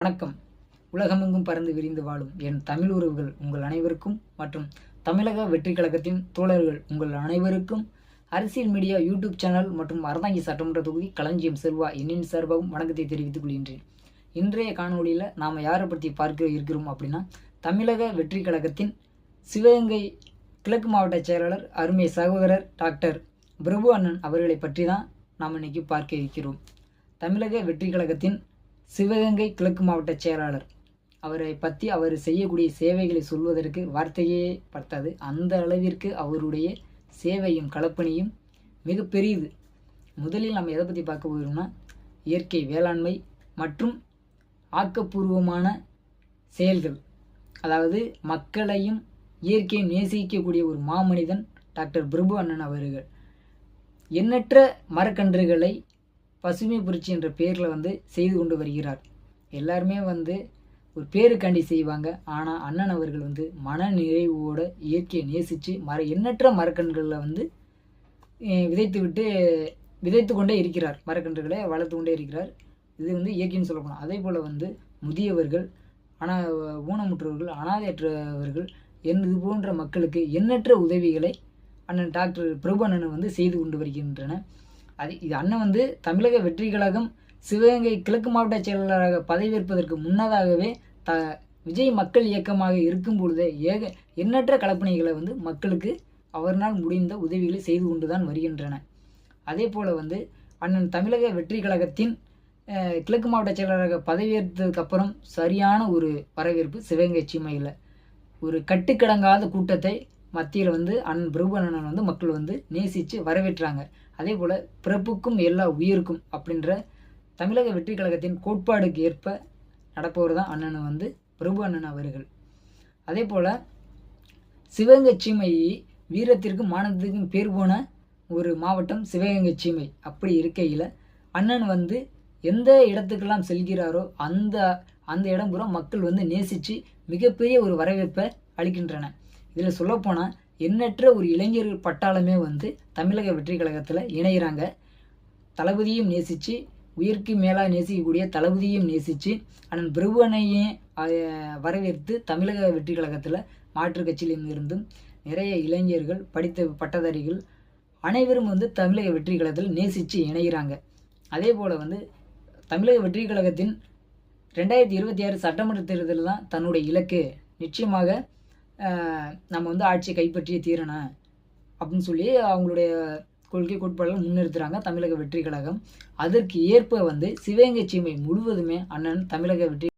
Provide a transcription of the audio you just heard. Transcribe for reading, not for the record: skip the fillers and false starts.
வணக்கம். உலகமெங்கும் பறந்து விரிந்து வாழும் என் தமிழ் உறவுகள் உங்கள் அனைவருக்கும் மற்றும் தமிழக வெற்றி கழகத்தின் தோழர்கள் உங்கள் அனைவருக்கும் அரசியல் மீடியா யூடியூப் சேனல் மற்றும் அறந்தாங்கி சட்டமன்ற தொகுதி களஞ்சியம் செல்வா என்னின் சார்பாகவும் வணக்கத்தை தெரிவித்துக் கொள்கின்றேன். இன்றைய காணொலியில் நாம் யாரை பற்றி பார்க்க இருக்கிறோம் அப்படின்னா, தமிழக வெற்றி கழகத்தின் சிவகங்கை கிழக்கு மாவட்ட செயலாளர் அருமை சகோதரர் டாக்டர் பிரபு அண்ணன் அவர்களை பற்றி தான் நாம் இன்னைக்கு பார்க்க இருக்கிறோம். தமிழக வெற்றி கழகத்தின் சிவகங்கை கிழக்கு மாவட்ட செயலாளர் அவரை பற்றி அவர் செய்யக்கூடிய சேவைகளை சொல்வதற்கு வார்த்தையே படுத்தாது. அந்த அளவிற்கு அவருடைய சேவையும் களப்பணியும் மிக பெரியது. முதலில் நம்ம எதை பற்றி பார்க்க போகிறோம்னா, இயற்கை வேளாண்மை மற்றும் ஆக்கப்பூர்வமான செயல்கள், அதாவது மக்களையும் இயற்கையை நேசிக்கக்கூடிய ஒரு மாமனிதன் டாக்டர் பிரபு அண்ணன் அவர்கள். எண்ணற்ற மரக்கன்றுகளை பசுமை புரட்சி என்ற பேரில் செய்து கொண்டு வருகிறார். எல்லாருமே ஒரு பேருக்காண்டி செய்வாங்க. ஆனால் அண்ணன் அவர்கள் மன நிறைவோட இயற்கையை நேசித்து எண்ணற்ற மரக்கன்றுகளில் விதைத்து கொண்டே இருக்கிறார். மரக்கன்றுகளை வளர்த்து கொண்டே இருக்கிறார். இது இயற்கைன்னு சொல்லப்போனால். அதே போல் முதியவர்கள், ஊனமுற்றவர்கள், அனாதையற்றவர்கள் இது போன்ற மக்களுக்கு எண்ணற்ற உதவிகளை அண்ணன் டாக்டர் பிரபு அண்ணன் செய்து கொண்டு வருகின்றன. இது அண்ணன் தமிழக வெற்றி கழகம் சிவகங்கை கிழக்கு மாவட்ட செயலாளராக பதவியேற்பதற்கு முன்னதாகவே விஜய் மக்கள் இயக்கமாக இருக்கும் பொழுதே எண்ணற்ற களப்பணிகளை மக்களுக்கு அவரால் முடிந்த உதவிகளை செய்து கொண்டு தான் வருகின்றன. அதே போல் அண்ணன் தமிழக வெற்றி கழகத்தின் கிழக்கு மாவட்ட செயலாளராக பதவியேற்றதுக்கு அப்புறம் சரியான ஒரு வரவேற்பு சிவகங்கை சீமையில். ஒரு கட்டுக்கடங்காத கூட்டத்தை மத்தியில் அண்ணன் பிரபு அண்ணன் மக்கள் நேசித்து வரவேற்றாங்க. அதே போல் பிறப்புக்கும் எல்லா உயிருக்கும் அப்படின்ற தமிழக வெற்றி கழகத்தின் கோட்பாடுக்கு ஏற்ப நடப்பவர் தான் அண்ணன் பிரபு அண்ணன் அவர்கள். அதே போல் சிவகங்கை சீமை வீரத்திற்கும் மானத்திற்கும் பேர் போன ஒரு மாவட்டம் சிவகங்கை சீமை. அப்படி இருக்கையில் அண்ணன் எந்த இடத்துக்கெல்லாம் செல்கிறாரோ அந்த இடம் பூரா மக்கள் நேசித்து மிகப்பெரிய ஒரு வரவேற்பை அளிக்கின்றன. இதில் சொல்லப்போனால் எண்ணற்ற ஒரு இளைஞர்கள் பட்டாளமே தமிழக வெற்றி கழகத்தில் இணைகிறாங்க. தளபதியும் நேசித்து, உயிருக்கு மேலாக நேசிக்கக்கூடிய தளபதியும் நேசித்து, அண்ணன் பிரபு அண்ணையும் வரவேற்று தமிழக வெற்றி கழகத்தில் மாற்றுக் கட்சியிலிருந்தும் நிறைய இளைஞர்கள், படித்த பட்டதாரிகள் அனைவரும் தமிழக வெற்றி கழகத்தில் நேசித்து இணைகிறாங்க. அதே போல் தமிழக வெற்றி கழகத்தின் 2026 சட்டமன்ற தேர்தலில் தான் தன்னுடைய இலக்கு. நிச்சயமாக நம்ம ஆட்சியை கைப்பற்றியே தீரணும் அப்படின்னு சொல்லி அவங்களுடைய கொள்கை கோட்பாடுகள் முன்னிறுத்துகிறாங்க தமிழக வெற்றி கழகம். அதற்கு ஏற்ப சிவகங்கை சீமை முழுவதுமே அண்ணன் தமிழக வெற்றி